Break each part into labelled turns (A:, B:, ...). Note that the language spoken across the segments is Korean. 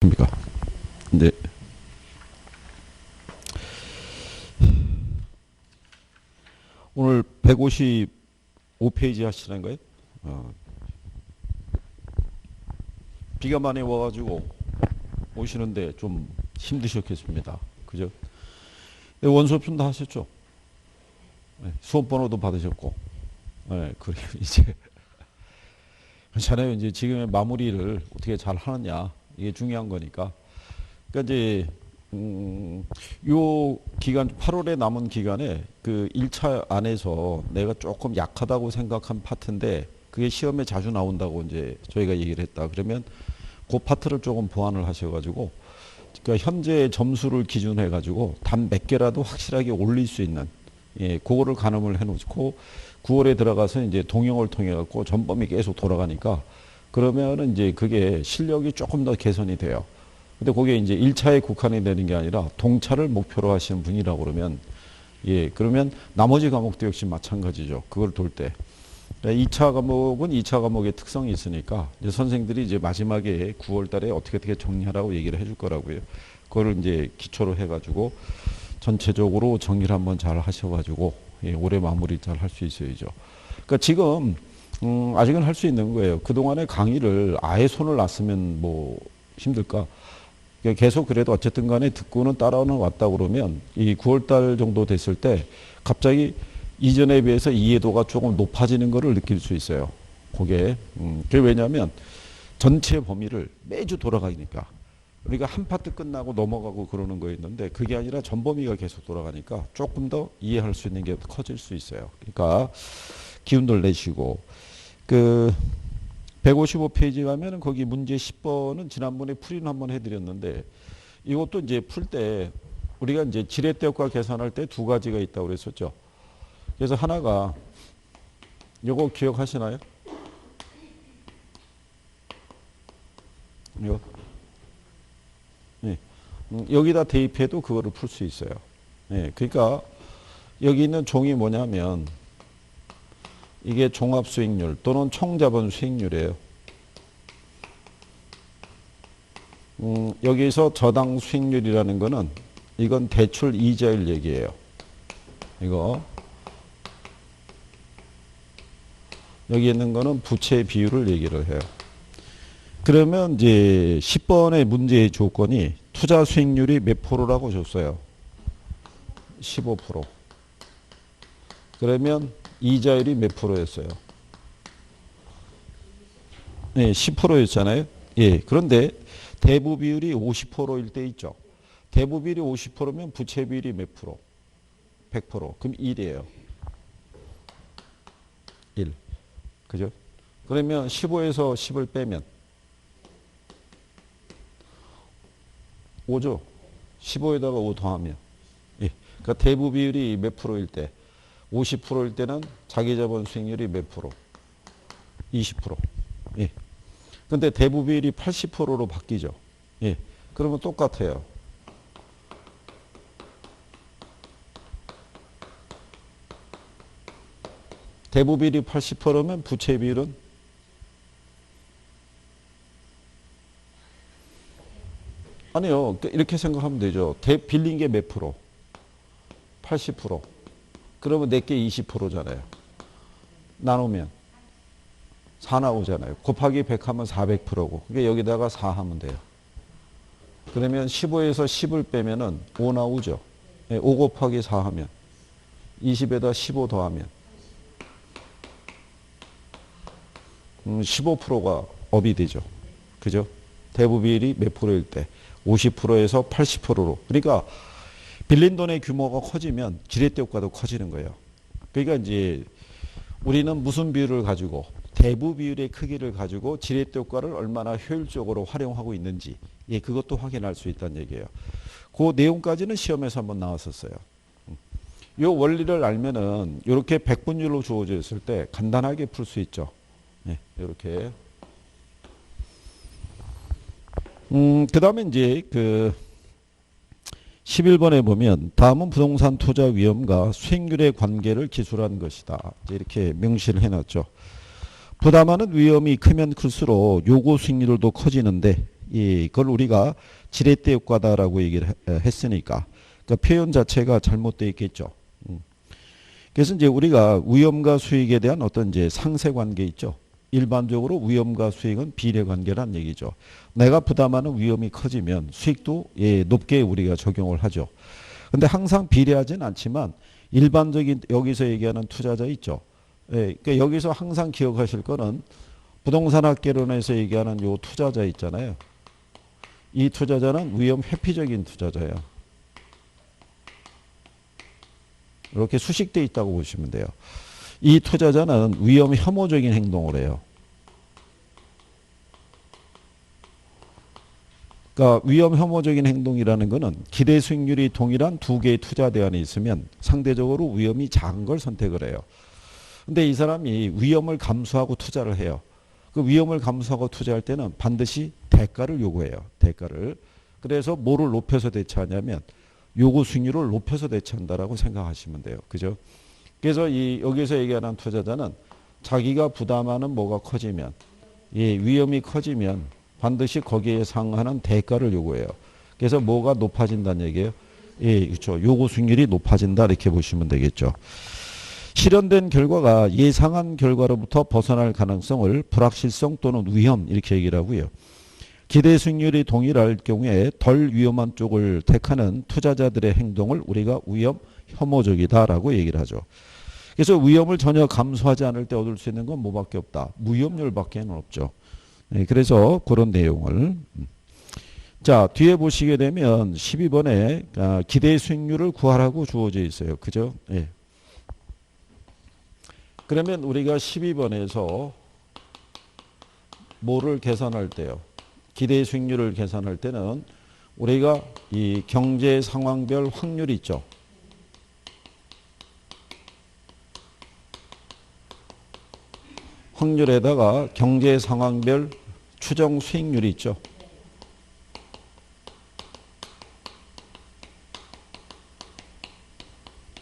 A: 입니까? 네. 오늘 155페이지 하시는 거예요? 비가 많이 와가지고 오시는데 좀 힘드셨겠습니다. 그죠? 원서품 다 하셨죠? 네, 수업 번호도 받으셨고, 네, 그리고 이제 괜찮아요. 이제 지금의 마무리를 어떻게 잘 하느냐 이게 중요한 거니까. 그러니까 이제 요 기간 8월에 남은 기간에 그 1차 안에서 내가 조금 약하다고 생각한 파트인데 그게 시험에 자주 나온다고 이제 저희가 얘기를 했다. 그러면 그 파트를 조금 보완을 하셔가지고 그러니까 현재 점수를 기준해 가지고 단 몇 개라도 확실하게 올릴 수 있는 그거를 가늠을 해놓고 9월에 들어가서 이제 동영을 통해 갖고 전범이 계속 돌아가니까 그러면은 이제 그게 실력이 조금 더 개선이 돼요. 근데 그게 이제 1차에 국한이 되는 게 아니라 동차를 목표로 하시는 분이라고 그러면 그러면 나머지 과목도 역시 마찬가지죠. 그걸 돌 때. 2차 과목은 2차 과목의 특성이 있으니까 이제 선생들이 이제 마지막에 9월 달에 어떻게 정리하라고 얘기를 해줄 거라고요. 그거를 이제 기초로 해가지고 전체적으로 정리를 한번 잘 하셔가지고 올해 마무리 잘 할 수 있어야죠. 그러니까 지금 아직은 할 수 있는 거예요. 그동안의 강의를 아예 손을 놨으면 뭐 힘들까? 계속 그래도 어쨌든 간에 듣고는 따라오는 왔다 그러면 이 9월 달 정도 됐을 때 갑자기 이전에 비해서 이해도가 조금 높아지는 것을 느낄 수 있어요. 그게 왜냐하면 전체 범위를 매주 돌아가니까 우리가 한 파트 끝나고 넘어가고 그러는 거였는데 그게 아니라 전 범위가 계속 돌아가니까 조금 더 이해할 수 있는 게 커질 수 있어요. 그러니까 기운들 내시고 그 155페이지 가면은 거기 문제 10번은 지난번에 풀이는 한번 해드렸는데 이것도 이제 풀 때 우리가 이제 지렛대역과 계산할 때 두 가지가 있다고 그랬었죠. 그래서 하나가 요거 기억하시나요? 이거 여기다 대입해도 그거를 풀 수 있어요. 그러니까 여기 있는 종이 뭐냐면 이게 종합수익률 또는 총자본 수익률이에요. 여기서 저당 수익률이라는 거는 이건 대출 이자율 얘기예요. 이거 여기 있는 거는 부채 비율을 얘기를 해요. 그러면 이제 10번의 문제의 조건이 투자 수익률이 몇 프로라고 줬어요? 15%. 그러면 이자율이 몇 프로였어요? 10%였잖아요. 그런데 대부 비율이 50%일 때 있죠. 대부 비율이 50%면 부채 비율이 몇 프로? 100%. 그럼 1이에요. 1. 그죠? 그러면 15에서 10을 빼면 5죠. 15에다가 5 더하면. 그러니까 대부 비율이 몇 프로일 때? 50%일 때는 자기 자본 수익률이 몇 프로? 20%. 근데 대부 비율이 80%로 바뀌죠. 그러면 똑같아요. 대부 비율이 80%면 부채 비율은 아니요. 이렇게 생각하면 되죠. 빌린 게 몇 프로? 80%. 그러면 내게 20%잖아요. 나누면 4 나오잖아요. 곱하기 100 하면 400%고. 그러니까 여기다가 4 하면 돼요. 그러면 15에서 10을 빼면은 5 나오죠. 5 곱하기 4 하면 20에다 15 더하면 15%가 업이 되죠. 그죠? 대부 비율이 몇 프로일 때? 50%에서 80%로. 그러니까 빌린 돈의 규모가 커지면 지렛대 효과도 커지는 거예요. 그러니까 이제 우리는 무슨 비율을 가지고 대부 비율의 크기를 가지고 지렛대 효과를 얼마나 효율적으로 활용하고 있는지 그것도 확인할 수 있다는 얘기예요. 그 내용까지는 시험에서 한번 나왔었어요. 이 원리를 알면은 이렇게 백분율로 주어져 있을 때 간단하게 풀 수 있죠. 이렇게. 그 다음에 이제 그 11번에 보면 다음은 부동산 투자 위험과 수익률의 관계를 기술한 것이다. 이렇게 명시를 해놨죠. 부담하는 위험이 크면 클수록 요구 수익률도 커지는데 예, 그걸 우리가 지렛대 효과다라고 얘기를 했으니까 그 표현 자체가 잘못되어 있겠죠. 그래서 이제 우리가 위험과 수익에 대한 어떤 이제 상세 관계 있죠. 일반적으로 위험과 수익은 비례 관계란 얘기죠. 내가 부담하는 위험이 커지면 수익도 예, 높게 우리가 적용을 하죠. 근데 항상 비례하진 않지만 일반적인 여기서 얘기하는 투자자 있죠. 예, 그러니까 여기서 항상 기억하실 거는 부동산 학개론에서 얘기하는 요 투자자 있잖아요. 이 투자자는 위험 회피적인 투자자예요. 이렇게 수식되어 있다고 보시면 돼요. 이 투자자는 위험 혐오적인 행동을 해요. 그러니까 위험 혐오적인 행동이라는 것은 기대 수익률이 동일한 두 개의 투자 대안이 있으면 상대적으로 위험이 작은 걸 선택을 해요. 근데 이 사람이 위험을 감수하고 투자를 해요. 그 위험을 감수하고 투자할 때는 반드시 대가를 요구해요. 대가를. 그래서 뭐를 높여서 대처하냐면 요구 수익률을 높여서 대처한다라고 생각하시면 돼요. 그죠? 그래서 이 여기서 얘기하는 투자자는 자기가 부담하는 뭐가 커지면 예, 위험이 커지면 반드시 거기에 상응하는 대가를 요구해요. 그래서 뭐가 높아진다는 얘기예요? 예, 그렇죠. 요구 수익률이 높아진다 이렇게 보시면 되겠죠. 실현된 결과가 예상한 결과로부터 벗어날 가능성을 불확실성 또는 위험 이렇게 얘기를 하고요. 기대 수익률이 동일할 경우에 덜 위험한 쪽을 택하는 투자자들의 행동을 우리가 위험 혐오적이다라고 얘기를 하죠. 그래서 위험을 전혀 감수하지 않을 때 얻을 수 있는 건 뭐밖에 없다. 무위험률밖에 없죠. 네, 그래서 그런 내용을 자 뒤에 보시게 되면 12번에 기대 수익률을 구하라고 주어져 있어요. 그죠? 예. 그러면 우리가 12번에서 뭐를 계산할 때요? 기대 수익률을 계산할 때는 우리가 이 경제 상황별 확률이 있죠. 확률에다가 경제 상황별 추정 수익률이 있죠.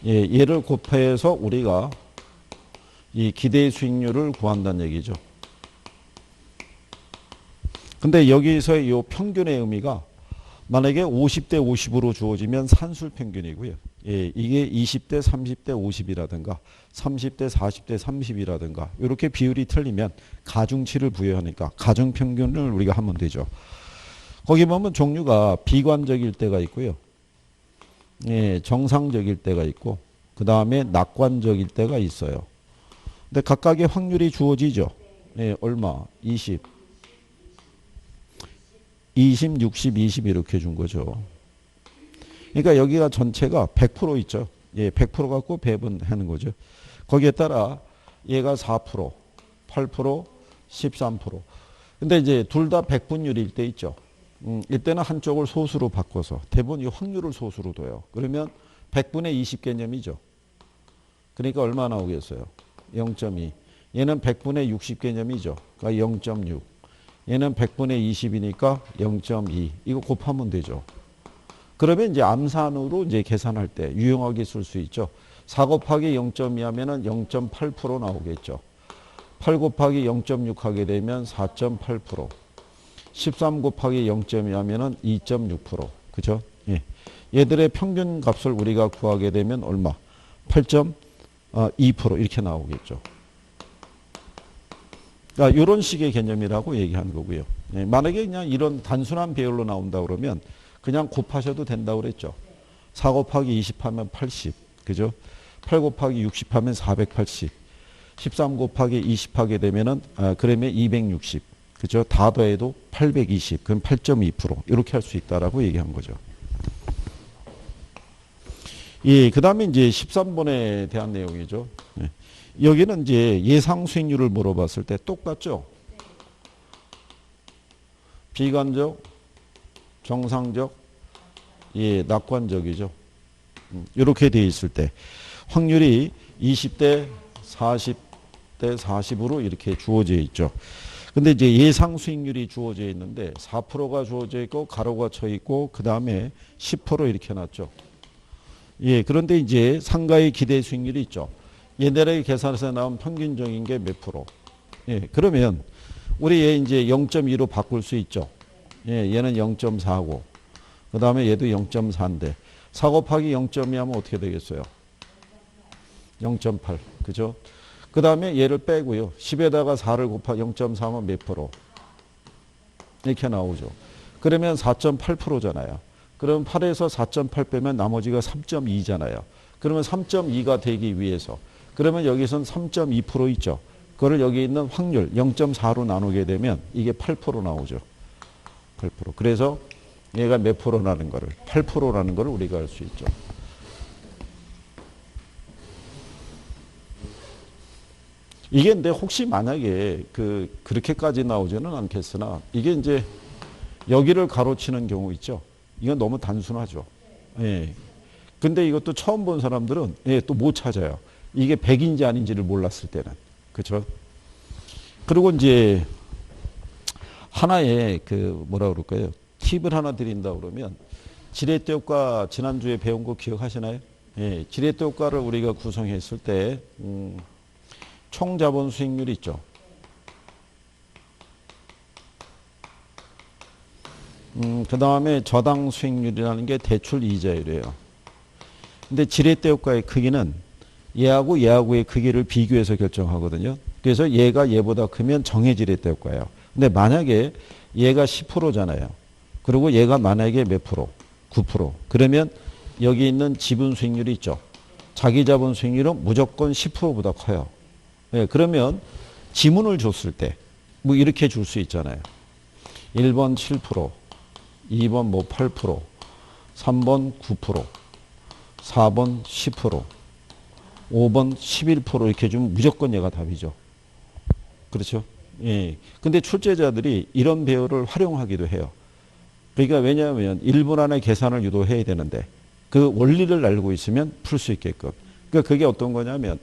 A: 예, 얘를 곱해서 우리가 이 기대 수익률을 구한다는 얘기죠. 근데 여기서 이 평균의 의미가 만약에 50대 50으로 주어지면 산술 평균이고요. 예, 이게 20대 30대 50이라든가 30대 40대 30이라든가 이렇게 비율이 틀리면 가중치를 부여하니까 가중 평균을 우리가 하면 되죠. 거기 보면 종류가 비관적일 때가 있고요. 예, 정상적일 때가 있고 그 다음에 낙관적일 때가 있어요. 근데 각각의 확률이 주어지죠. 예, 얼마? 20, 60, 20 이렇게 준 거죠. 그러니까 여기가 전체가 100% 있죠. 예, 100% 갖고 배분하는 거죠. 거기에 따라 얘가 4%, 8%, 13%. 근데 이제 둘 다 100분율일 때 있죠. 이때는 한쪽을 소수로 바꿔서 대부분 이 확률을 소수로 둬요. 그러면 100분의 20 개념이죠. 그러니까 얼마 나오겠어요? 0.2. 얘는 100분의 60 개념이죠. 그러니까 0.6. 얘는 100분의 20이니까 0.2. 이거 곱하면 되죠. 그러면 이제 암산으로 이제 계산할 때 유용하게 쓸 수 있죠. 4 곱하기 0.2 하면은 0.8% 나오겠죠. 8 곱하기 0.6 하게 되면 4.8%. 13 곱하기 0.2 하면은 2.6%. 그죠? 예. 얘들의 평균 값을 우리가 구하게 되면 얼마? 8.2% 이렇게 나오겠죠. 그러니까 이런 식의 개념이라고 얘기하는 거고요. 예. 만약에 그냥 이런 단순한 배열로 나온다 그러면 그냥 곱하셔도 된다고 그랬죠. 4 곱하기 20 하면 80. 그죠? 8 곱하기 60 하면 480. 13 곱하기 20 하게 되면은, 그러면 260. 그죠? 다 더해도 820. 그럼 8.2%. 이렇게 할 수 있다라고 얘기한 거죠. 예, 그 다음에 이제 13번에 대한 내용이죠. 예. 여기는 이제 예상 수익률을 물어봤을 때 똑같죠? 비관적, 정상적, 예, 낙관적이죠. 이렇게 돼 있을 때 확률이 20대 40대 40으로 이렇게 주어져 있죠. 근데 이제 예상 수익률이 주어져 있는데 4%가 주어져 있고 가로가 쳐 있고 그 다음에 10% 이렇게 놨죠. 예, 그런데 이제 상가의 기대 수익률이 있죠. 얘네들의 계산에서 나온 평균적인 게 몇 프로? 예, 그러면 우리 얘 이제 0.2로 바꿀 수 있죠. 예, 얘는 0.4고 그 다음에 얘도 0.4인데 4 곱하기 0.2 하면 어떻게 되겠어요? 0.8. 그죠? 그 다음에 얘를 빼고요. 10에다가 4를 곱하 0.4면 몇 프로? 이렇게 나오죠. 그러면 4.8%잖아요. 그럼 8에서 4.8 빼면 나머지가 3.2잖아요. 그러면 3.2가 되기 위해서 그러면 여기선 3.2% 있죠. 그거를 여기 있는 확률 0.4로 나누게 되면 이게 8% 나오죠. 8%. 그래서 얘가 몇 프로라는 거를 8%라는 거를 우리가 알 수 있죠. 이게 근데 혹시 만약에 그렇게까지 나오지는 않겠으나 이게 이제 여기를 가로치는 경우 있죠. 이건 너무 단순하죠. 예. 근데 이것도 처음 본 사람들은 예, 또 못 찾아요. 이게 100인지 아닌지를 몰랐을 때는. 그렇죠? 그리고 이제 하나의 뭐라 그럴까요? 팁을 하나 드린다 그러면 지렛대 효과 지난주에 배운 거 기억하시나요? 예, 지렛대 효과를 우리가 구성했을 때 총 자본 수익률이 있죠. 그 다음에 저당 수익률이라는 게 대출 이자율이에요. 근데 지렛대 효과의 크기는 얘하고 얘하고의 크기를 비교해서 결정하거든요. 그래서 얘가 얘보다 크면 정해 지렛대 효과예요. 근데 만약에 얘가 10%잖아요. 그리고 얘가 만약에 몇 프로? 9%. 그러면 여기 있는 지분 수익률이 있죠. 자기 자본 수익률은 무조건 10%보다 커요. 예, 그러면 지문을 줬을 때 뭐 이렇게 줄 수 있잖아요. 1번 7%, 2번 뭐 8%, 3번 9%, 4번 10%, 5번 11% 이렇게 주면 무조건 얘가 답이죠. 그렇죠? 예. 근데 출제자들이 이런 배열을 활용하기도 해요. 그러니까 왜냐하면 1분 안에 계산을 유도해야 되는데 그 원리를 알고 있으면 풀 수 있게끔. 그러니까 그게 어떤 거냐면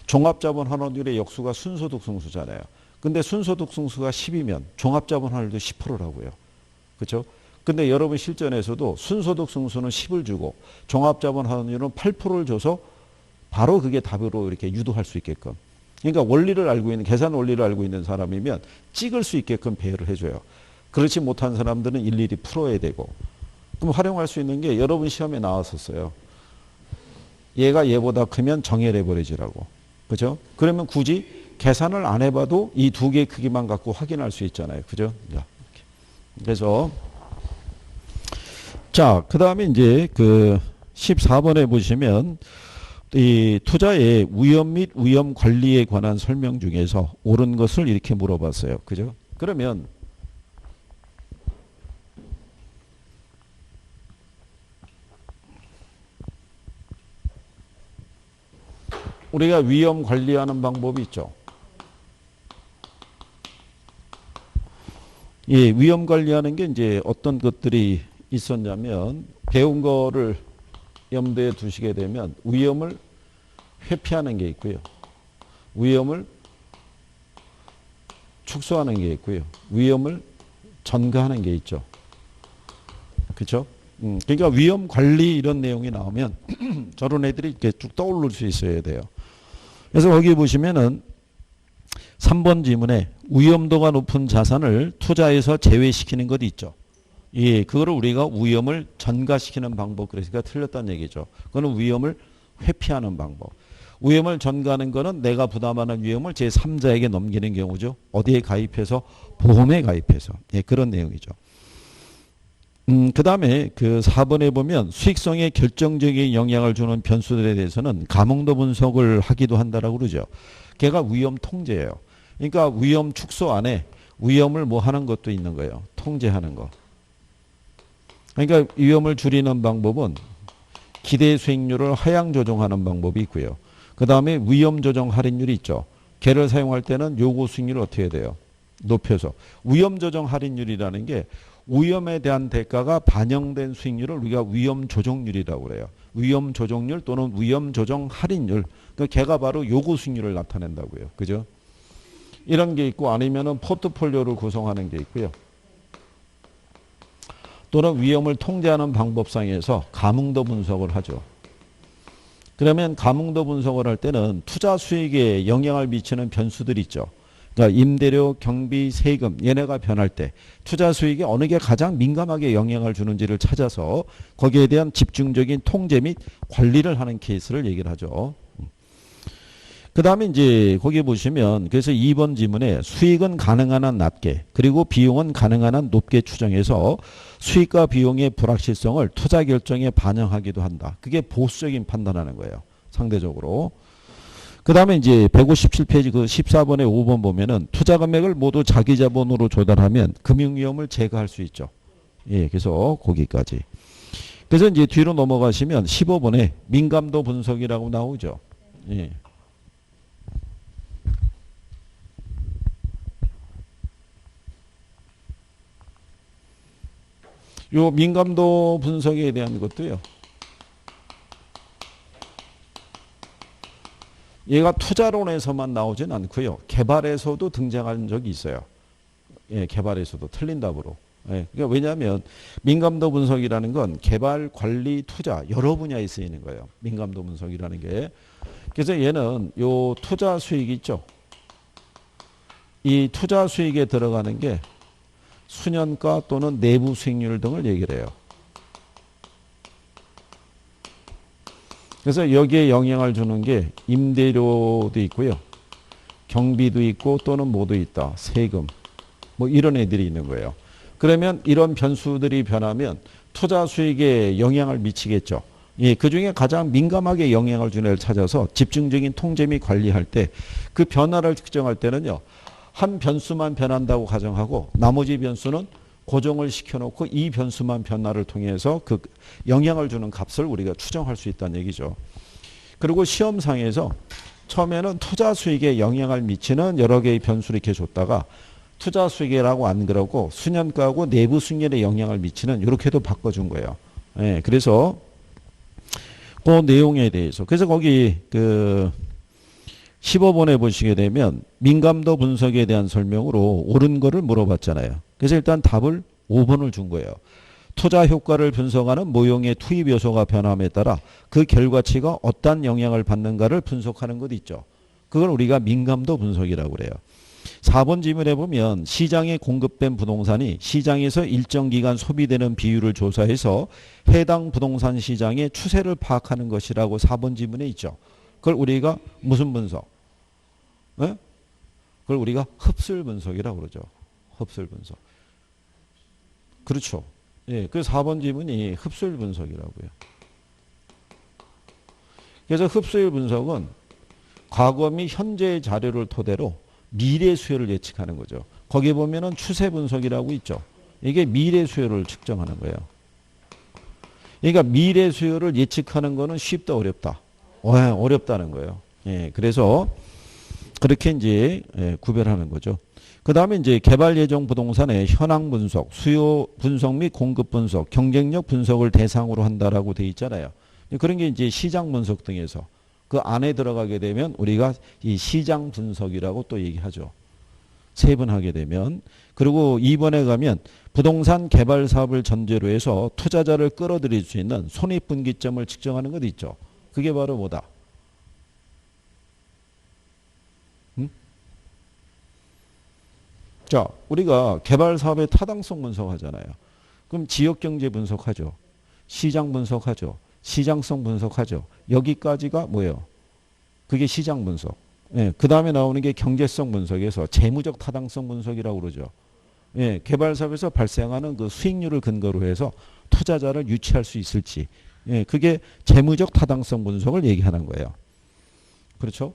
A: 종합자본 환원율의 역수가 순소득 승수잖아요. 근데 순소득 승수가 10이면 종합자본 환원율도 10%라고요. 그렇죠? 근데 여러분 실전에서도 순소득 승수는 10을 주고 종합자본 환원율은 8%를 줘서 바로 그게 답으로 이렇게 유도할 수 있게끔. 그러니까 원리를 알고 있는 계산 원리를 알고 있는 사람이면 찍을 수 있게끔 배열을 해줘요. 그렇지 못한 사람들은 일일이 풀어야 되고. 그럼 활용할 수 있는 게 여러분 시험에 나왔었어요. 얘가 얘보다 크면 정의 레버리지라고. 그죠? 그러면 굳이 계산을 안 해봐도 이 두 개의 크기만 갖고 확인할 수 있잖아요. 그죠? 그래서 자, 그 다음에 이제 14번에 보시면 이 투자의 위험 및 위험 관리에 관한 설명 중에서 옳은 것을 이렇게 물어봤어요. 그죠? 그러면 우리가 위험 관리하는 방법이 있죠. 예, 위험 관리하는 게 이제 어떤 것들이 있었냐면 배운 거를 염두에 두시게 되면 위험을 회피하는 게 있고요. 위험을 축소하는 게 있고요. 위험을 전가하는 게 있죠. 그렇죠? 그러니까 위험 관리 이런 내용이 나오면 저런 애들이 이렇게 쭉 떠오를 수 있어야 돼요. 그래서 거기 보시면은 3번 지문에 위험도가 높은 자산을 투자에서 제외시키는 것이 있죠. 예, 그거를 우리가 위험을 전가시키는 방법, 그러니까 틀렸다는 얘기죠. 그거는 위험을 회피하는 방법. 위험을 전가하는 거는 내가 부담하는 위험을 제3자에게 넘기는 경우죠. 어디에 가입해서? 보험에 가입해서. 예, 그런 내용이죠. 그 다음에 4번에 보면 수익성에 결정적인 영향을 주는 변수들에 대해서는 가몽도 분석을 하기도 한다라고 그러죠. 걔가 위험 통제예요. 그러니까 위험 축소 안에 위험을 뭐 하는 것도 있는 거예요. 통제하는 거. 그러니까 위험을 줄이는 방법은 기대 수익률을 하향 조정하는 방법이 있고요. 그 다음에 위험 조정 할인율이 있죠. 걔를 사용할 때는 요구 수익률을 어떻게 해야 돼요? 높여서. 위험 조정 할인율이라는 게 위험에 대한 대가가 반영된 수익률을 우리가 위험 조정률이라고 그래요. 위험 조정률 또는 위험 조정 할인율. 그러니까 걔가 바로 요구 수익률을 나타낸다고요. 그죠? 이런 게 있고 아니면은 포트폴리오를 구성하는 게 있고요. 또는 위험을 통제하는 방법상에서 가뭉도 분석을 하죠. 그러면 가뭉도 분석을 할 때는 투자 수익에 영향을 미치는 변수들이 있죠. 그러니까 임대료, 경비, 세금 얘네가 변할 때 투자 수익에 어느 게 가장 민감하게 영향을 주는지를 찾아서 거기에 대한 집중적인 통제 및 관리를 하는 케이스를 얘기를 하죠. 그 다음에 이제 거기 보시면 그래서 2번 지문에 수익은 가능한 한 낮게 그리고 비용은 가능한 한 높게 추정해서 수익과 비용의 불확실성을 투자 결정에 반영하기도 한다. 그게 보수적인 판단하는 거예요. 상대적으로. 그 다음에 이제 157페이지 그 14번에 5번 보면은 투자 금액을 모두 자기 자본으로 조달하면 금융 위험을 제거할 수 있죠. 예, 그래서 거기까지. 그래서 이제 뒤로 넘어가시면 15번에 민감도 분석이라고 나오죠. 예. 요 민감도 분석에 대한 것도요. 얘가 투자론에서만 나오진 않고요. 개발에서도 등장한 적이 있어요. 예, 개발에서도 틀린 답으로. 예, 그러니까 왜냐하면 민감도 분석이라는 건 개발, 관리, 투자 여러 분야에 쓰이는 거예요. 민감도 분석이라는 게. 그래서 얘는 요 투자 수익 있죠. 이 투자 수익에 들어가는 게 수년가 또는 내부 수익률 등을 얘기를 해요. 그래서 여기에 영향을 주는 게 임대료도 있고요. 경비도 있고 또는 뭐도 있다. 세금. 뭐 이런 애들이 있는 거예요. 그러면 이런 변수들이 변하면 투자 수익에 영향을 미치겠죠. 예, 그중에 가장 민감하게 영향을 주는 애를 찾아서 집중적인 통제 및 관리할 때 그 변화를 측정할 때는요. 한 변수만 변한다고 가정하고 나머지 변수는 고정을 시켜놓고 이 변수만 변화를 통해서 그 영향을 주는 값을 우리가 추정할 수 있다는 얘기죠. 그리고 시험상에서 처음에는 투자 수익에 영향을 미치는 여러 개의 변수를 이렇게 줬다가 투자 수익이라고 안 그러고 수년가하고 내부 수익률에 영향을 미치는 이렇게도 바꿔준 거예요. 예, 그래서 그 내용에 대해서 그래서 거기 그 15번에 보시게 되면 민감도 분석에 대한 설명으로 옳은 거를 물어봤잖아요. 그래서 일단 답을 5번을 준 거예요. 투자 효과를 분석하는 모형의 투입 요소가 변함에 따라 그 결과치가 어떤 영향을 받는가를 분석하는 것 있죠. 그걸 우리가 민감도 분석이라고 그래요. 4번 질문에 보면 시장에 공급된 부동산이 시장에서 일정 기간 소비되는 비율을 조사해서 해당 부동산 시장의 추세를 파악하는 것이라고 4번 질문에 있죠. 그걸 우리가 무슨 분석? 네? 그걸 우리가 흡수율 분석이라고 그러죠. 흡수율 분석. 그렇죠. 예, 그 4번 질문이 흡수율 분석이라고요. 그래서 흡수율 분석은 과거 및 현재의 자료를 토대로 미래 수요를 예측하는 거죠. 거기 보면은 추세 분석이라고 있죠. 이게 미래 수요를 측정하는 거예요. 그러니까 미래 수요를 예측하는 거는 쉽다 어렵다. 어렵다는 거예요. 예, 그래서 그렇게 이제 구별하는 거죠. 그 다음에 이제 개발 예정 부동산의 현황 분석, 수요 분석 및 공급 분석, 경쟁력 분석을 대상으로 한다라고 돼 있잖아요. 그런 게 이제 시장 분석 등에서 그 안에 들어가게 되면 우리가 이 시장 분석이라고 또 얘기하죠. 세분하게 되면. 그리고 2번에 가면 부동산 개발 사업을 전제로 해서 투자자를 끌어들일 수 있는 손익분기점을 측정하는 것 있죠. 그게 바로 뭐다? 자, 우리가 개발 사업의 타당성 분석하잖아요. 그럼 지역 경제 분석하죠. 시장 분석하죠. 시장성 분석하죠. 여기까지가 뭐예요? 그게 시장 분석. 예, 그 다음에 나오는 게 경제성 분석에서 재무적 타당성 분석이라고 그러죠. 예, 개발 사업에서 발생하는 그 수익률을 근거로 해서 투자자를 유치할 수 있을지. 예, 그게 재무적 타당성 분석을 얘기하는 거예요. 그렇죠?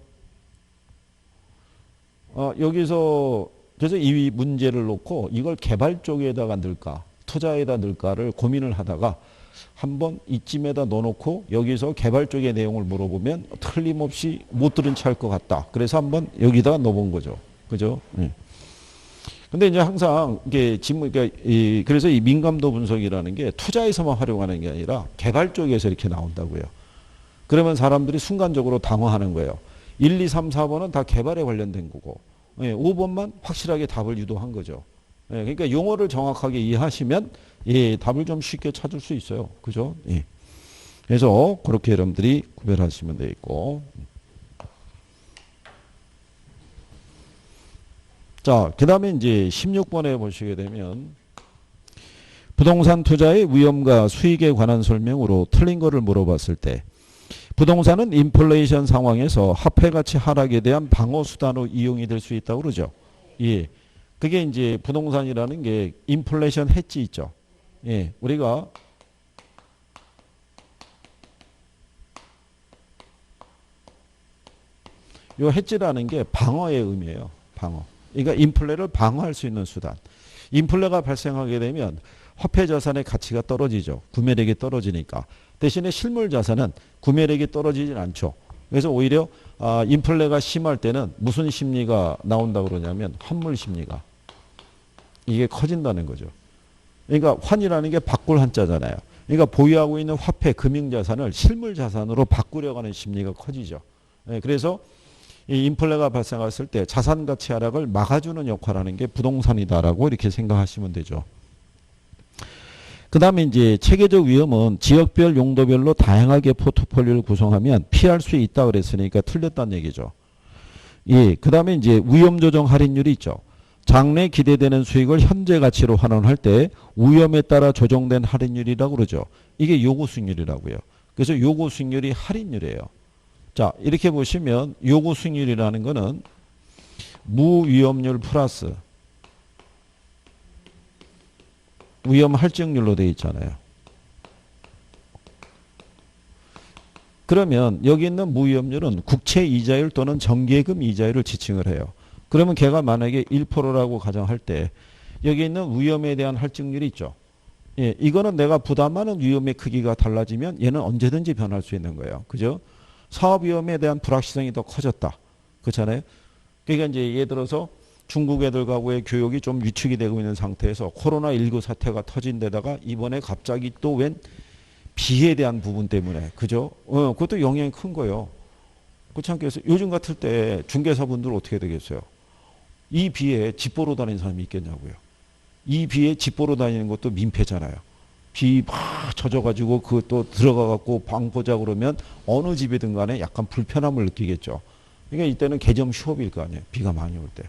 A: 여기서 그래서 이 문제를 놓고 이걸 개발 쪽에다가 넣을까 투자에다 넣을까를 고민을 하다가 한번 이쯤에다 넣어놓고 여기서 개발 쪽의 내용을 물어보면 틀림없이 못 들은 채 할 것 같다. 그래서 한번 여기다가 넣어본 거죠. 그죠? 예. 근데 이제 항상 이게 질문, 그래서 이 민감도 분석이라는 게 투자에서만 활용하는 게 아니라 개발 쪽에서 이렇게 나온다고요. 그러면 사람들이 순간적으로 당황하는 거예요. 1, 2, 3, 4번은 다 개발에 관련된 거고, 5번만 확실하게 답을 유도한 거죠. 그러니까 용어를 정확하게 이해하시면 답을 좀 쉽게 찾을 수 있어요. 그죠? 그래서 그렇게 여러분들이 구별하시면 되겠고. 자, 그 다음에 이제 16번에 보시게 되면 부동산 투자의 위험과 수익에 관한 설명으로 틀린 거를 물어봤을 때 부동산은 인플레이션 상황에서 화폐 가치 하락에 대한 방어 수단으로 이용이 될 수 있다고 그러죠. 예. 그게 이제 부동산이라는 게 인플레이션 해지 있죠. 예. 우리가 요 해지라는 게 방어의 의미예요. 방어. 그러니까 인플레를 방어할 수 있는 수단. 인플레가 발생하게 되면 화폐 자산의 가치가 떨어지죠. 구매력이 떨어지니까. 대신에 실물 자산은 구매력이 떨어지진 않죠. 그래서 오히려 인플레가 심할 때는 무슨 심리가 나온다고 그러냐면 환물 심리가. 이게 커진다는 거죠. 그러니까 환이라는 게 바꿀 한자잖아요. 그러니까 보유하고 있는 화폐, 금융자산을 실물 자산으로 바꾸려고 하는 심리가 커지죠. 그래서 이 인플레가 발생했을 때 자산 가치 하락을 막아주는 역할을 하는 게 부동산이다라고 이렇게 생각하시면 되죠. 그 다음에 이제 체계적 위험은 지역별 용도별로 다양하게 포트폴리오를 구성하면 피할 수 있다 그랬으니까 틀렸다는 얘기죠. 예, 그 다음에 이제 위험 조정 할인율이 있죠. 장래 기대되는 수익을 현재 가치로 환원할 때 위험에 따라 조정된 할인율이라고 그러죠. 이게 요구 수익률이라고요. 그래서 요구 수익률이 할인율이에요. 자, 이렇게 보시면 요구 수익률이라는 거는 무위험률 플러스 위험 할증률로 되어 있잖아요. 그러면 여기 있는 무위험률은 국채 이자율 또는 정기예금 이자율을 지칭을 해요. 그러면 걔가 만약에 1%라고 가정할 때 여기 있는 위험에 대한 할증률이 있죠. 예, 이거는 내가 부담하는 위험의 크기가 달라지면 얘는 언제든지 변할 수 있는 거예요. 그죠? 사업 위험에 대한 불확실성이 더 커졌다. 그렇잖아요? 그러니까 이제 예를 들어서 중국 애들 가구의 교육이 좀 위축이 되고 있는 상태에서 코로나19 사태가 터진 데다가 이번에 갑자기 또 웬 비에 대한 부분 때문에 그죠? 그것도 영향이 큰 거예요. 그렇지 않겠어요? 요즘 같을 때 중개사분들 어떻게 되겠어요? 이 비에 집 보러 다니는 사람이 있겠냐고요. 이 비에 집 보러 다니는 것도 민폐잖아요. 비 막 젖어가지고 그것도 들어가갖고 방 보자 그러면 어느 집이든 간에 약간 불편함을 느끼겠죠. 그러니까 이때는 개점 휴업일 거 아니에요. 비가 많이 올 때.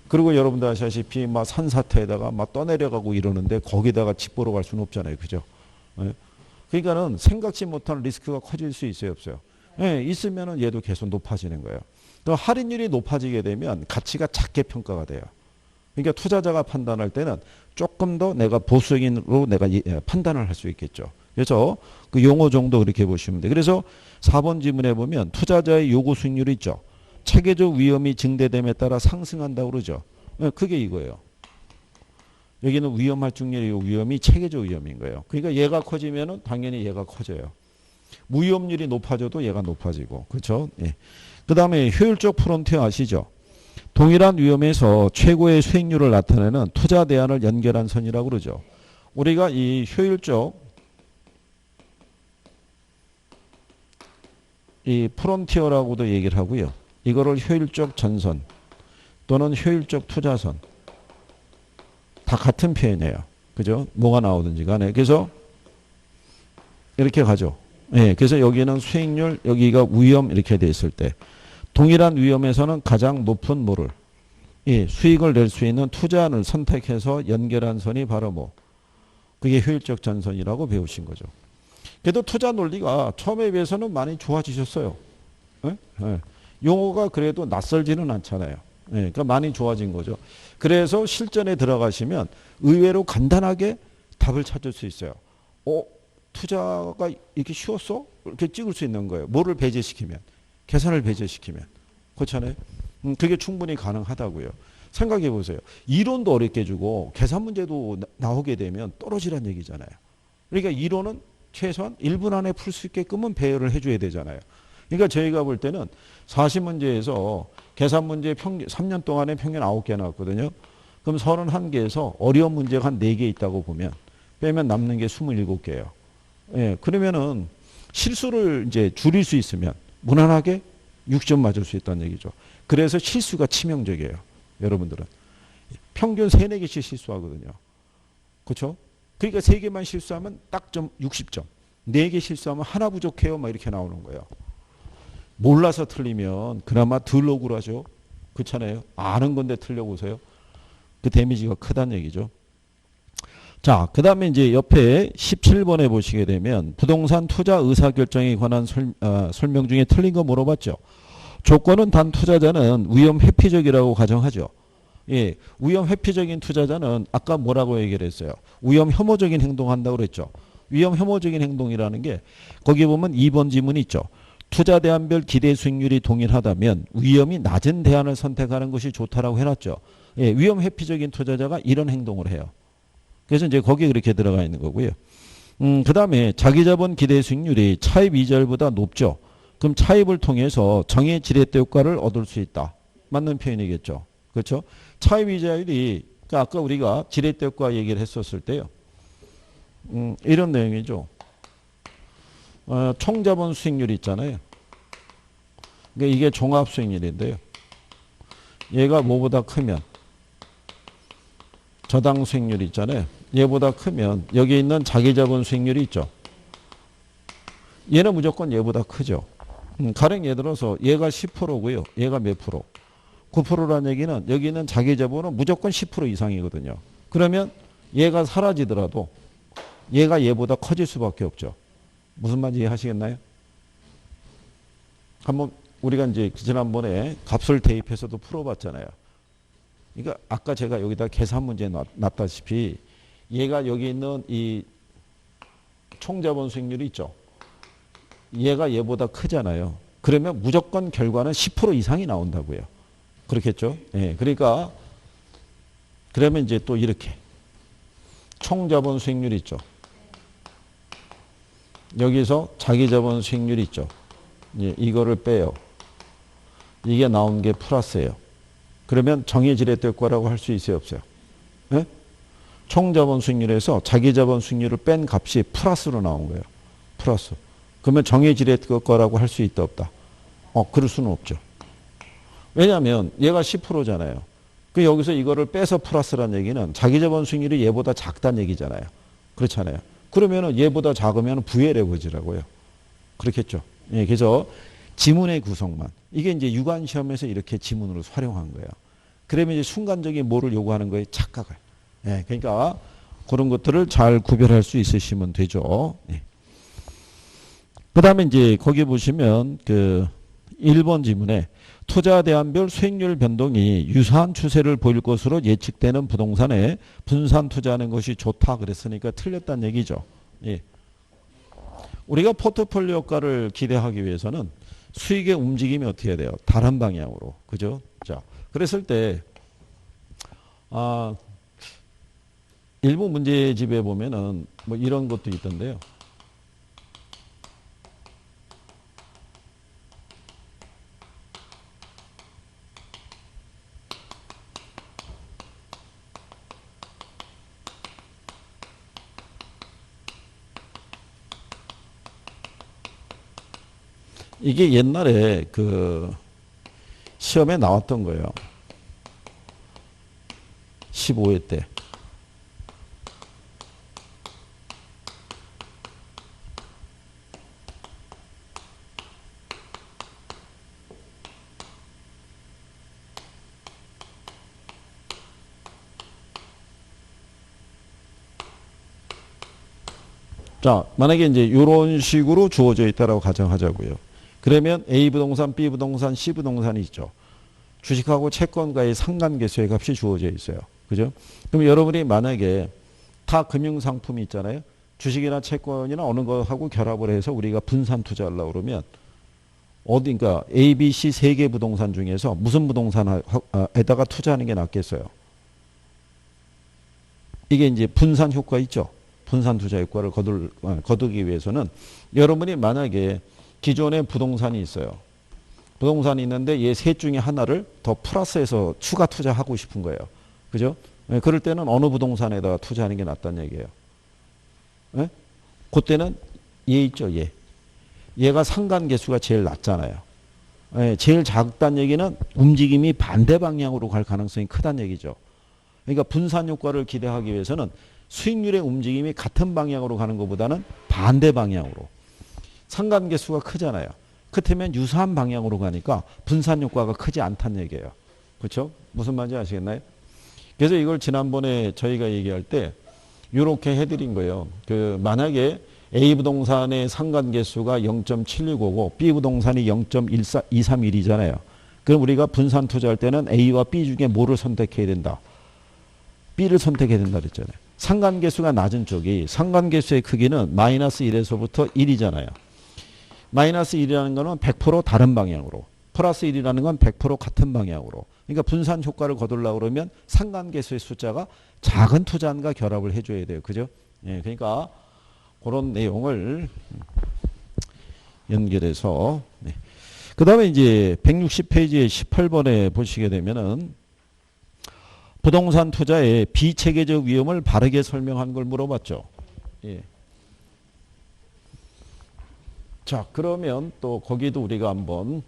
A: 그리고 여러분들 아시다시피 막 산사태에다가 막 떠내려가고 이러는데 거기다가 집 보러 갈 수는 없잖아요. 그죠? 그러니까는 생각지 못한 리스크가 커질 수 있어요, 없어요? 예, 있으면은 얘도 계속 높아지는 거예요. 또 할인율이 높아지게 되면 가치가 작게 평가가 돼요. 그러니까 투자자가 판단할 때는 조금 더 내가 보수적인으로 내가 판단을 할 수 있겠죠. 그래서 그 용어 정도 그렇게 보시면 돼요. 그래서 4번 지문에 보면 투자자의 요구 수익률이 있죠. 체계적 위험이 증대됨에 따라 상승한다고 그러죠. 그게 이거예요. 여기는 위험 할증률이고 위험이 체계적 위험인 거예요. 그러니까 얘가 커지면은 당연히 얘가 커져요. 무위험률이 높아져도 얘가 높아지고. 그렇죠? 예. 그다음에 효율적 프론티어 아시죠? 동일한 위험에서 최고의 수익률을 나타내는 투자 대안을 연결한 선이라고 그러죠. 우리가 이 효율적 이 프론티어라고도 얘기를 하고요. 이거를 효율적 전선 또는 효율적 투자선 다 같은 표현이에요. 그죠? 뭐가 나오든지 간에. 그래서 이렇게 가죠. 예, 그래서 여기는 수익률, 여기가 위험 이렇게 돼 있을 때 동일한 위험에서는 가장 높은 뭐를 예, 수익을 낼 수 있는 투자안을 선택해서 연결한 선이 바로 뭐 그게 효율적 전선이라고 배우신 거죠. 그래도 투자 논리가 처음에 비해서는 많이 좋아지셨어요. 예? 예. 용어가 그래도 낯설지는 않잖아요. 예, 그러니까 많이 좋아진 거죠. 그래서 실전에 들어가시면 의외로 간단하게 답을 찾을 수 있어요. 투자가 이렇게 쉬웠어? 이렇게 찍을 수 있는 거예요. 뭐를 배제시키면? 계산을 배제시키면. 그렇잖아요. 그게 충분히 가능하다고요. 생각해 보세요. 이론도 어렵게 주고 계산 문제도 나오게 되면 떨어지란 얘기잖아요. 그러니까 이론은 최소한 1분 안에 풀 수 있게끔은 배열을 해줘야 되잖아요. 그러니까 저희가 볼 때는 40문제에서 계산 문제 평균 3년 동안에 평균 9개 나왔거든요. 그럼 31개에서 어려운 문제가 한 4개 있다고 보면 빼면 남는 게 27개예요. 예, 그러면은 실수를 이제 줄일 수 있으면 무난하게 6점 맞을 수 있다는 얘기죠. 그래서 실수가 치명적이에요. 여러분들은 평균 3, 4개씩 실수하거든요. 그렇죠? 그러니까 3개만 실수하면 딱 점 60점. 4개 실수하면 하나 부족해요. 막 이렇게 나오는 거예요. 몰라서 틀리면 그나마 덜 억울하죠. 그렇잖아요. 아는 건데 틀려보세요. 그 데미지가 크다는 얘기죠. 자, 그 다음에 이제 옆에 17번에 보시게 되면 부동산 투자 의사결정에 관한 설명 중에 틀린 거 물어봤죠. 조건은 단 투자자는 위험 회피적이라고 가정하죠. 예, 위험 회피적인 투자자는 아까 뭐라고 얘기를 했어요. 위험 혐오적인 행동한다고 그랬죠. 위험 혐오적인 행동이라는 게 거기 보면 2번 지문이 있죠. 투자 대안별 기대 수익률이 동일하다면 위험이 낮은 대안을 선택하는 것이 좋다라고 해놨죠. 예, 위험 회피적인 투자자가 이런 행동을 해요. 그래서 이제 거기에 그렇게 들어가 있는 거고요. 그 다음에 자기자본 기대 수익률이 차입 이자율보다 높죠. 그럼 차입을 통해서 정의 지렛대 효과를 얻을 수 있다. 맞는 표현이겠죠. 그렇죠? 차입 이자율이 그러니까 아까 우리가 지렛대 효과 얘기를 했었을 때요. 이런 내용이죠. 총자본 수익률이 있잖아요. 그러니까 이게 종합 수익률인데요. 얘가 뭐보다 크면 저당 수익률이 있잖아요. 얘보다 크면 여기 있는 자기자본 수익률이 있죠. 얘는 무조건 얘보다 크죠. 가령 예를 들어서 얘가 10%고요. 얘가 몇 프로? 9%라는 얘기는 여기 있는 자기자본은 무조건 10% 이상이거든요. 그러면 얘가 사라지더라도 얘가 얘보다 커질 수밖에 없죠. 무슨 말인지 이해하시겠나요? 한번 우리가 이제 지난번에 값을 대입해서도 풀어봤잖아요. 그러니까 아까 제가 여기다 계산 문제 놨다시피 얘가 여기 있는 이 총자본 수익률이 있죠. 얘가 얘보다 크잖아요. 그러면 무조건 결과는 10% 이상이 나온다고요. 그렇겠죠? 예. 그러니까 그러면 이제 또 이렇게 총자본 수익률이 있죠. 여기서 자기자본 수익률이 있죠. 예, 이거를 빼요. 이게 나온 게 플러스예요. 그러면 정의지렛대 효과라고 할 수 있어요, 없어요? 예? 총자본 수익률에서 자기자본 수익률을 뺀 값이 플러스로 나온 거예요. 플러스. 그러면 정의지렛대 효과라고 할 수 있다, 없다? 그럴 수는 없죠. 왜냐하면 얘가 10%잖아요. 그 여기서 이거를 빼서 플러스라는 얘기는 자기자본 수익률이 얘보다 작다는 얘기잖아요. 그렇잖아요. 그러면은 얘보다 작으면 부의 레버지라고요. 그렇겠죠. 예, 그래서 지문의 구성만. 이게 이제 유관 시험에서 이렇게 지문으로 활용한 거예요. 그러면 이제 순간적인 뭐를 요구하는 거예요? 착각을. 예, 그러니까 그런 것들을 잘 구별할 수 있으시면 되죠. 예. 그 다음에 이제 거기 보시면 그 1번 지문에 투자 대안별 수익률 변동이 유사한 추세를 보일 것으로 예측되는 부동산에 분산 투자하는 것이 좋다 그랬으니까 틀렸다는 얘기죠. 예. 우리가 포트폴리오 효과를 기대하기 위해서는 수익의 움직임이 어떻게 해야 돼요? 다른 방향으로. 그죠? 자, 그랬을 때 일부 문제집에 보면은 뭐 이런 것도 있던데요. 이게 옛날에 그 시험에 나왔던 거예요. 15회 때. 자, 만약에 이제 이런 식으로 주어져 있다라고 가정하자고요. 그러면 A 부동산, B 부동산, C 부동산이 있죠. 주식하고 채권과의 상관계수의 값이 주어져 있어요. 그죠? 그럼 여러분이 만약에 다 금융상품이 있잖아요. 주식이나 채권이나 어느 거하고 결합을 해서 우리가 분산 투자하려고 그러면 어딘가 A, B, C 세 개 부동산 중에서 무슨 부동산에다가 투자하는 게 낫겠어요? 이게 이제 분산 효과 있죠. 분산 투자 효과를 거두기 위해서는 여러분이 만약에 기존에 부동산이 있어요. 부동산이 있는데 얘 셋 중에 하나를 더 플러스해서 추가 투자하고 싶은 거예요. 그죠? 네, 그럴 때는 어느 부동산에다가 투자하는 게 낫다는 얘기예요. 네? 그때는 얘 있죠, 얘. 얘가 상관계수가 제일 낮잖아요. 네, 제일 작다는 얘기는 움직임이 반대 방향으로 갈 가능성이 크다는 얘기죠. 그러니까 분산 효과를 기대하기 위해서는 수익률의 움직임이 같은 방향으로 가는 것보다는 반대 방향으로. 상관계수가 크잖아요. 그렇다면 유사한 방향으로 가니까 분산 효과가 크지 않다는 얘기예요. 그렇죠? 무슨 말인지 아시겠나요? 그래서 이걸 지난번에 저희가 얘기할 때 이렇게 해드린 거예요. 그 만약에 A 부동산의 상관계수가 0.765고 B 부동산이 0.231이잖아요. 그럼 우리가 분산 투자할 때는 A와 B 중에 뭐를 선택해야 된다? B를 선택해야 된다 그랬잖아요. 상관계수가 낮은 쪽이 상관계수의 크기는 마이너스 1에서부터 1이잖아요. 마이너스 1이라는 거는 100% 다른 방향으로, 플러스 1이라는 건 100% 같은 방향으로. 그러니까 분산 효과를 거두려고 그러면 상관계수의 숫자가 작은 투자안과 결합을 해줘야 돼요. 그죠? 예, 그러니까 그런 내용을 연결해서. 네. 그 다음에 이제 160페이지에 18번에 보시게 되면은 부동산 투자의 비체계적 위험을 바르게 설명한 걸 물어봤죠. 예. 자, 그러면 또 거기도 우리가 한번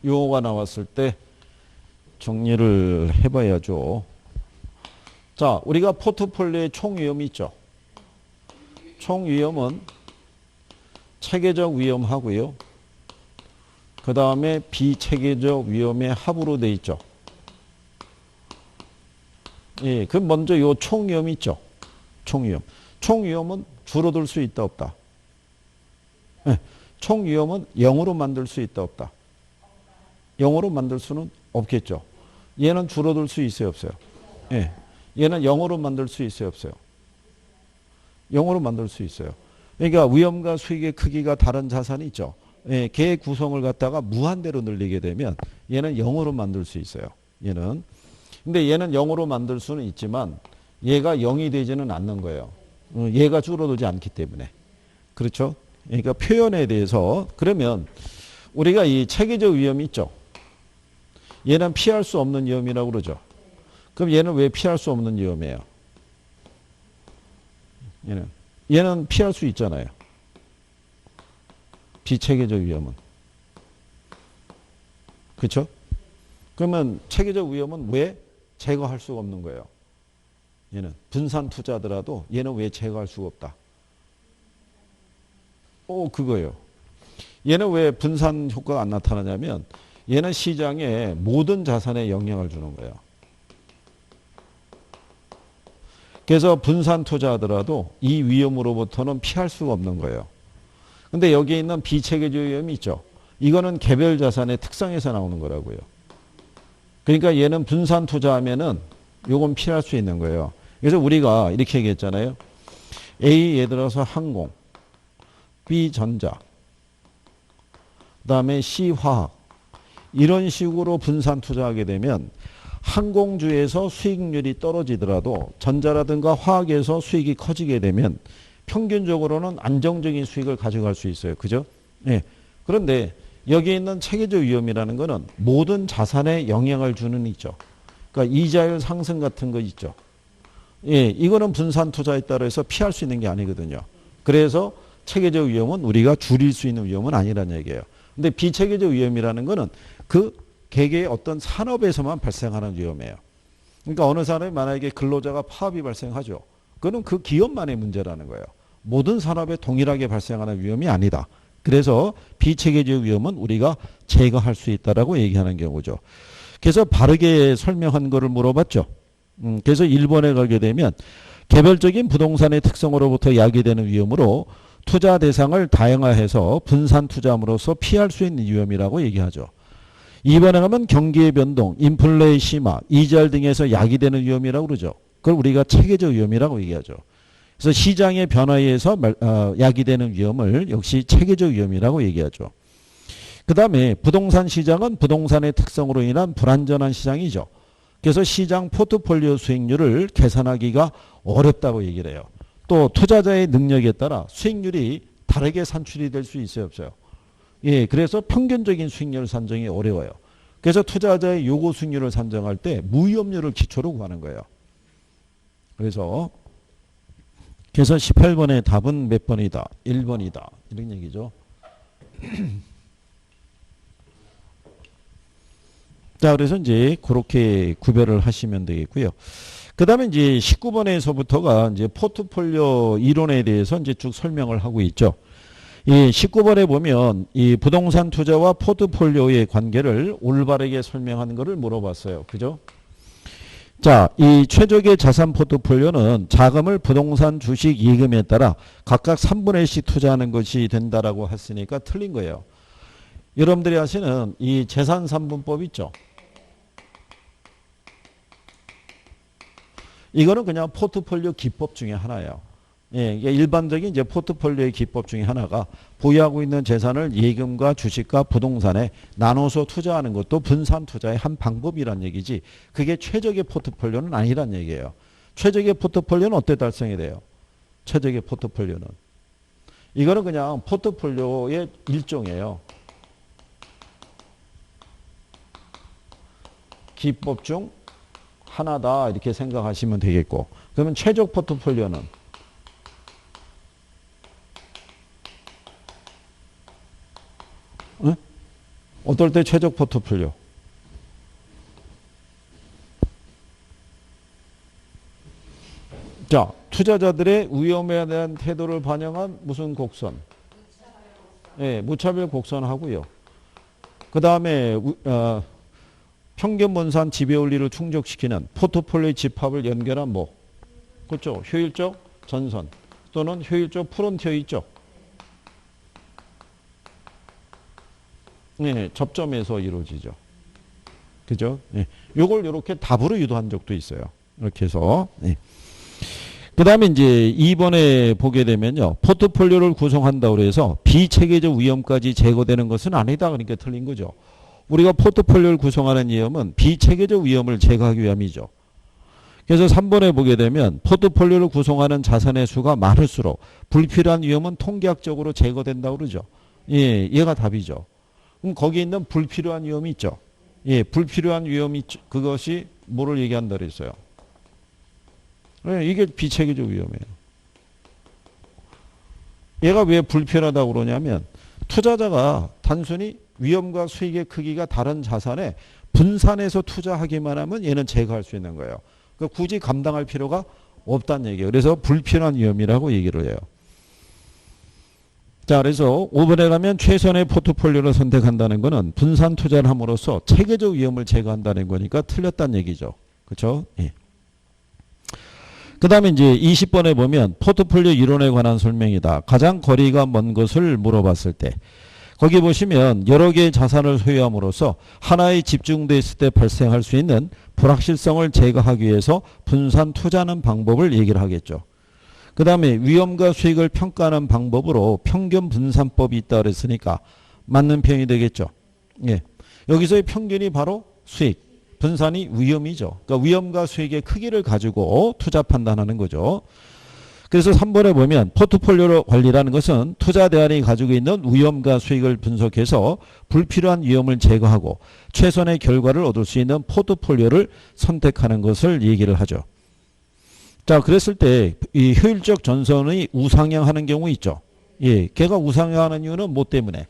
A: 용어가 나왔을 때 정리를 해봐야죠. 자, 우리가 포트폴리오의 총 위험이 있죠. 총 위험은 체계적 위험하고요. 그 다음에 비체계적 위험의 합으로 돼 있죠. 예, 그 먼저 요 총 위험이 있죠. 총 위험. 총 위험은 줄어들 수 있다 없다. 예, 총 위험은 0으로 만들 수 있다 없다. 0으로 만들 수는 없겠죠. 얘는 줄어들 수 있어요 없어요? 예, 얘는 0으로 만들 수 있어요 없어요? 0으로 만들 수 있어요. 그러니까 위험과 수익의 크기가 다른 자산이 있죠. 예, 걔의 구성을 갖다가 무한대로 늘리게 되면 얘는 0으로 만들 수 있어요. 얘는. 근데 얘는 0으로 만들 수는 있지만 얘가 0이 되지는 않는 거예요. 얘가 줄어들지 않기 때문에. 그렇죠? 그러니까 표현에 대해서 그러면 우리가 이 체계적 위험이 있죠. 얘는 피할 수 없는 위험이라고 그러죠. 그럼 얘는 왜 피할 수 없는 위험이에요? 얘는 피할 수 있잖아요. 비체계적 위험은. 그렇죠? 그러면 체계적 위험은 왜 제거할 수가 없는 거예요? 얘는 분산 투자더라도 얘는 왜 제거할 수가 없다? 그거예요. 얘는 왜 분산 효과가 안 나타나냐면 얘는 시장에 모든 자산에 영향을 주는 거예요. 그래서 분산 투자하더라도 이 위험으로부터는 피할 수가 없는 거예요. 근데 여기에 있는 비체계적 위험이 있죠. 이거는 개별 자산의 특성에서 나오는 거라고요. 그러니까 얘는 분산 투자하면은 요건 피할 수 있는 거예요. 그래서 우리가 이렇게 얘기했잖아요. A 예를 들어서 항공, B 전자, 그 다음에 C 화학 이런 식으로 분산 투자하게 되면 항공주에서 수익률이 떨어지더라도 전자라든가 화학에서 수익이 커지게 되면 평균적으로는 안정적인 수익을 가져갈 수 있어요. 그죠? 예. 그런데 여기 있는 체계적 위험이라는 거는 모든 자산에 영향을 주는 있죠. 그러니까 이자율 상승 같은 거 있죠. 예, 이거는 분산 투자에 따라서 피할 수 있는 게 아니거든요. 그래서 체계적 위험은 우리가 줄일 수 있는 위험은 아니라는 얘기예요. 근데 비체계적 위험이라는 거는 그 개개의 어떤 산업에서만 발생하는 위험이에요. 그러니까 어느 산업에 만약에 근로자가 파업이 발생하죠. 그거는 그 기업만의 문제라는 거예요. 모든 산업에 동일하게 발생하는 위험이 아니다. 그래서 비체계적 위험은 우리가 제거할 수 있다라고 얘기하는 경우죠. 그래서 바르게 설명한 거를 물어봤죠. 그래서 1번에 가게 되면 개별적인 부동산의 특성으로부터 야기되는 위험으로 투자 대상을 다양화해서 분산 투자함으로써 피할 수 있는 위험이라고 얘기하죠. 2번에 가면 경기의 변동, 인플레의 심화, 이자율 등에서 야기되는 위험이라고 그러죠. 그걸 우리가 체계적 위험이라고 얘기하죠. 그래서 시장의 변화에 의해서 야기되는 위험을 역시 체계적 위험이라고 얘기하죠. 그 다음에 부동산 시장은 부동산의 특성으로 인한 불안전한 시장이죠. 그래서 시장 포트폴리오 수익률을 계산하기가 어렵다고 얘기를 해요. 또 투자자의 능력에 따라 수익률이 다르게 산출이 될 수 있어요, 없어요? 예, 그래서 평균적인 수익률 산정이 어려워요. 그래서 투자자의 요구 수익률을 산정할 때 무위험률을 기초로 구하는 거예요. 그래서 18번의 답은 몇 번이다? 1번이다. 이런 얘기죠. 자, 그래서 이제 그렇게 구별을 하시면 되겠고요. 그 다음에 이제 19번에서부터가 이제 포트폴리오 이론에 대해서 이제 쭉 설명을 하고 있죠. 이 19번에 보면 이 부동산 투자와 포트폴리오의 관계를 올바르게 설명하는 것을 물어봤어요. 그죠? 자, 이 최적의 자산 포트폴리오는 자금을 부동산, 주식, 예금에 따라 각각 3분의 1씩 투자하는 것이 된다라고 했으니까 틀린 거예요. 여러분들이 아시는 이 재산 3분법 있죠? 이거는 그냥 포트폴리오 기법 중에 하나예요. 예, 이게 일반적인 이제 포트폴리오의 기법 중에 하나가 보유하고 있는 재산을 예금과 주식과 부동산에 나눠서 투자하는 것도 분산 투자의 한 방법이란 얘기지, 그게 최적의 포트폴리오는 아니란 얘기예요. 최적의 포트폴리오는 어때 달성이 돼요? 최적의 포트폴리오는 이거는 그냥 포트폴리오의 일종이에요. 기법 중 하나다 이렇게 생각하시면 되겠고, 그러면 최적 포트폴리오는 응? 어떨 때 최적 포트폴리오? 자, 투자자들의 위험에 대한 태도를 반영한 무슨 곡선? 예, 무차별 곡선하고요. 그 다음에 평균 분산 지배 원리를 충족시키는 포트폴리오 집합을 연결한 뭐? 그렇죠. 효율적 전선 또는 효율적 프론티어 있죠. 네, 접점에서 이루어지죠. 그죠? 네. 요걸 이렇게 답으로 유도한 적도 있어요. 이렇게 해서. 네. 그 다음에 이제 2번에 보게 되면요. 포트폴리오를 구성한다고 해서 비체계적 위험까지 제거되는 것은 아니다. 그러니까 틀린 거죠. 우리가 포트폴리오를 구성하는 위험은 비체계적 위험을 제거하기 위함이죠. 그래서 3번에 보게 되면 포트폴리오를 구성하는 자산의 수가 많을수록 불필요한 위험은 통계학적으로 제거된다고 그러죠. 예, 얘가 답이죠. 그럼 거기에 있는 불필요한 위험이 있죠. 예, 불필요한 위험이 그것이 뭐를 얘기한다 그랬어요. 예, 이게 비체계적 위험이에요. 얘가 왜 불필요하다고 그러냐면 투자자가 단순히 위험과 수익의 크기가 다른 자산에 분산해서 투자하기만 하면 얘는 제거할 수 있는 거예요. 그러니까 굳이 감당할 필요가 없다는 얘기예요. 그래서 불필요한 위험이라고 얘기를 해요. 자, 그래서 5번에 가면 최선의 포트폴리오를 선택한다는 것은 분산 투자를 함으로써 체계적 위험을 제거한다는 거니까 틀렸다는 얘기죠. 그렇죠? 예. 그 다음에 이제 20번에 보면 포트폴리오 이론에 관한 설명이다. 가장 거리가 먼 것을 물어봤을 때 거기 보시면 여러 개의 자산을 소유함으로써 하나에 집중되어 있을 때 발생할 수 있는 불확실성을 제거하기 위해서 분산 투자하는 방법을 얘기를 하겠죠. 그 다음에 위험과 수익을 평가하는 방법으로 평균 분산법이 있다 그랬으니까 맞는 표현이 되겠죠. 예. 여기서의 평균이 바로 수익, 분산이 위험이죠. 그러니까 위험과 수익의 크기를 가지고 투자 판단하는 거죠. 그래서 3번에 보면 포트폴리오 관리라는 것은 투자 대안이 가지고 있는 위험과 수익을 분석해서 불필요한 위험을 제거하고 최선의 결과를 얻을 수 있는 포트폴리오를 선택하는 것을 얘기를 하죠. 자, 그랬을 때 이 효율적 전선이 우상향하는 경우 있죠. 예, 걔가 우상향하는 이유는 뭐 때문에?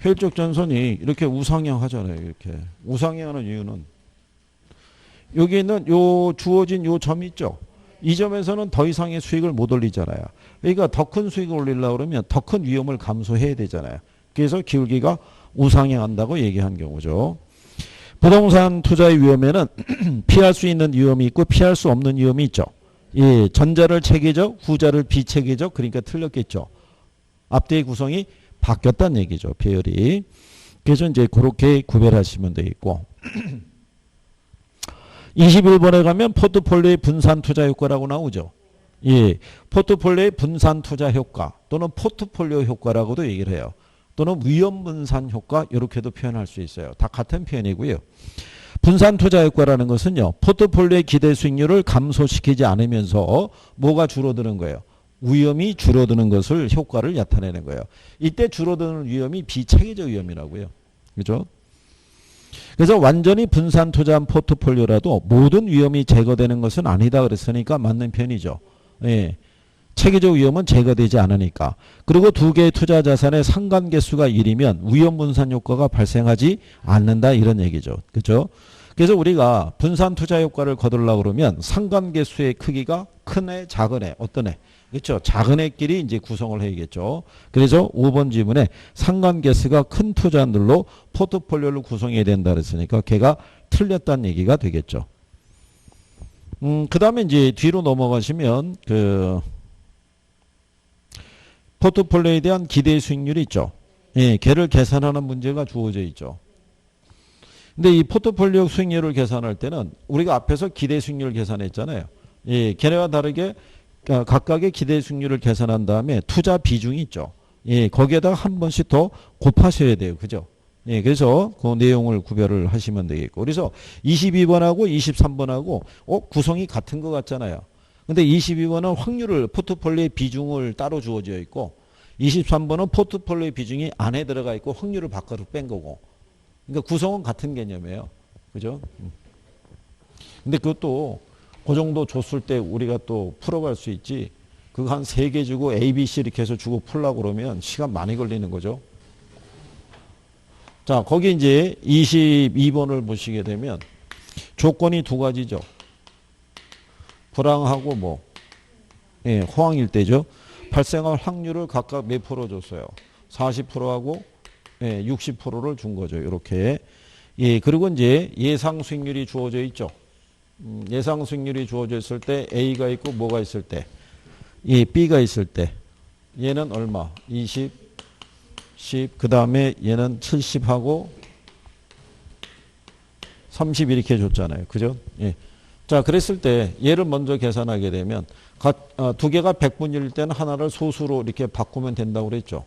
A: 효율적 전선이 이렇게 우상향하잖아요. 이렇게 우상향하는 이유는 여기 있는 요 주어진 요 점 있죠. 이 점에서는 더 이상의 수익을 못 올리잖아요. 그러니까 더 큰 수익을 올리려고 그러면 더 큰 위험을 감수해야 되잖아요. 그래서 기울기가 우상향한다고 얘기한 경우죠. 부동산 투자의 위험에는 피할 수 있는 위험이 있고 피할 수 없는 위험이 있죠. 예, 전자를 체계적, 후자를 비체계적, 그러니까 틀렸겠죠. 앞뒤의 구성이 바뀌었다는 얘기죠. 배열이. 그래서 이제 그렇게 구별하시면 되겠고 21번에 가면 포트폴리오의 분산 투자 효과라고 나오죠. 예, 포트폴리오의 분산 투자 효과 또는 포트폴리오 효과라고도 얘기를 해요. 또는 위험 분산 효과 이렇게도 표현할 수 있어요. 다 같은 표현이고요. 분산 투자 효과라는 것은요. 포트폴리오의 기대 수익률을 감소시키지 않으면서 뭐가 줄어드는 거예요. 위험이 줄어드는 것을 효과를 나타내는 거예요. 이때 줄어드는 위험이 비체계적 위험이라고요. 그죠? 그래서 완전히 분산 투자한 포트폴리오라도 모든 위험이 제거되는 것은 아니다 그랬으니까 맞는 편이죠. 예. 체계적 위험은 제거되지 않으니까. 그리고 두 개의 투자 자산의 상관계수가 1이면 위험 분산 효과가 발생하지 않는다 이런 얘기죠. 그죠? 그래서 우리가 분산 투자 효과를 거두려고 그러면 상관계수의 크기가 큰 애, 작은 애, 어떤 애? 그렇죠. 작은 애끼리 이제 구성을 해야겠죠. 그래서 5번 지문에 상관계수가 큰 투자들로 포트폴리오를 구성해야 된다 그랬으니까 걔가 틀렸다는 얘기가 되겠죠. 그 다음에 이제 뒤로 넘어가시면 포트폴리오에 대한 기대 수익률이 있죠. 예, 걔를 계산하는 문제가 주어져 있죠. 근데 이 포트폴리오 수익률을 계산할 때는 우리가 앞에서 기대 수익률을 계산했잖아요. 예, 걔네와 다르게 각각의 기대 수익률을 계산한 다음에 투자 비중이 있죠. 예, 거기에다가 한 번씩 더 곱하셔야 돼요. 그죠? 예, 그래서 그 내용을 구별을 하시면 되겠고. 그래서 22번하고 23번하고 구성이 같은 것 같잖아요. 근데 22번은 확률을 포트폴리오의 비중을 따로 주어져 있고 23번은 포트폴리오의 비중이 안에 들어가 있고 확률을 바깥으로 뺀 거고. 그러니까 구성은 같은 개념이에요. 그죠? 근데 그것도 그 정도 줬을 때 우리가 또 풀어갈 수 있지. 그거 한 3개 주고 A, B, C 이렇게 해서 주고 풀려고 그러면 시간 많이 걸리는 거죠. 자, 거기 이제 22번을 보시게 되면 조건이 두 가지죠. 불황하고 예, 호황일 때죠. 발생할 확률을 각각 몇 프로 줬어요. 40%하고 예, 60%를 준 거죠. 이렇게. 예, 그리고 이제 예상 수익률이 주어져 있죠. 예상 수익률이 주어져 있을 때 A가 있고 뭐가 있을 때 예, B가 있을 때 얘는 얼마? 20, 10, 그 다음에 얘는 70하고 30 이렇게 줬잖아요. 그죠? 예. 자, 그랬을 때 얘를 먼저 계산하게 되면 두 개가 100분일 때는 하나를 소수로 이렇게 바꾸면 된다고 그랬죠.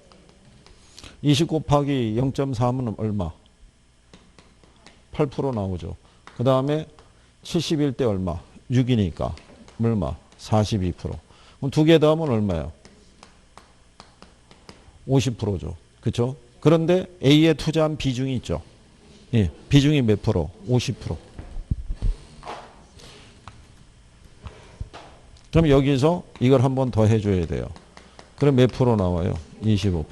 A: 20 곱하기 0.3은 얼마? 8% 나오죠. 그 다음에 70일 때 얼마? 6이니까 얼마? 42%. 그럼 두 개 더하면 얼마예요? 50%죠. 그렇죠? 그런데 A에 투자한 비중이 있죠. 예, 비중이 몇 프로? 50%. 그럼 여기서 이걸 한 번 더 해줘야 돼요. 그럼 몇 프로 나와요? 25%.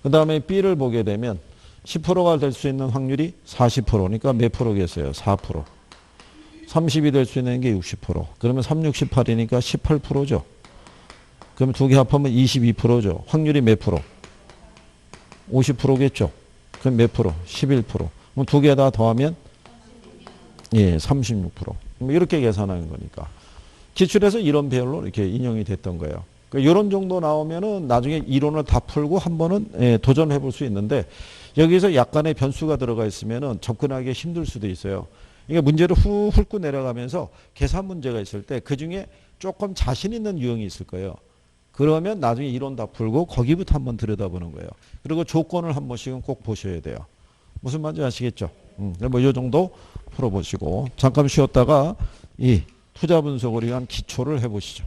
A: 그 다음에 B를 보게 되면 10%가 될 수 있는 확률이 40%니까 몇 프로겠어요? 4%. 30이 될 수 있는 게 60%. 그러면 3, 68이니까 18%죠. 그럼 두 개 합하면 22%죠. 확률이 몇 프로? 50%겠죠. 그럼 몇 프로? 11%. 그럼 두 개 다 더하면 예, 36%. 이렇게 계산하는 거니까. 기출에서 이런 배열로 이렇게 인용이 됐던 거예요. 그러니까 이런 정도 나오면은 나중에 이론을 다 풀고 한 번은 예, 도전해 볼 수 있는데 여기서 약간의 변수가 들어가 있으면은 접근하기 힘들 수도 있어요. 그러니까 문제를 훑고 내려가면서 계산 문제가 있을 때 그 중에 조금 자신 있는 유형이 있을 거예요. 그러면 나중에 이론 다 풀고 거기부터 한번 들여다보는 거예요. 그리고 조건을 한 번씩은 꼭 보셔야 돼요. 무슨 말인지 아시겠죠? 뭐 이 정도 풀어보시고 잠깐 쉬었다가 이 투자 분석을 위한 기초를 해보시죠.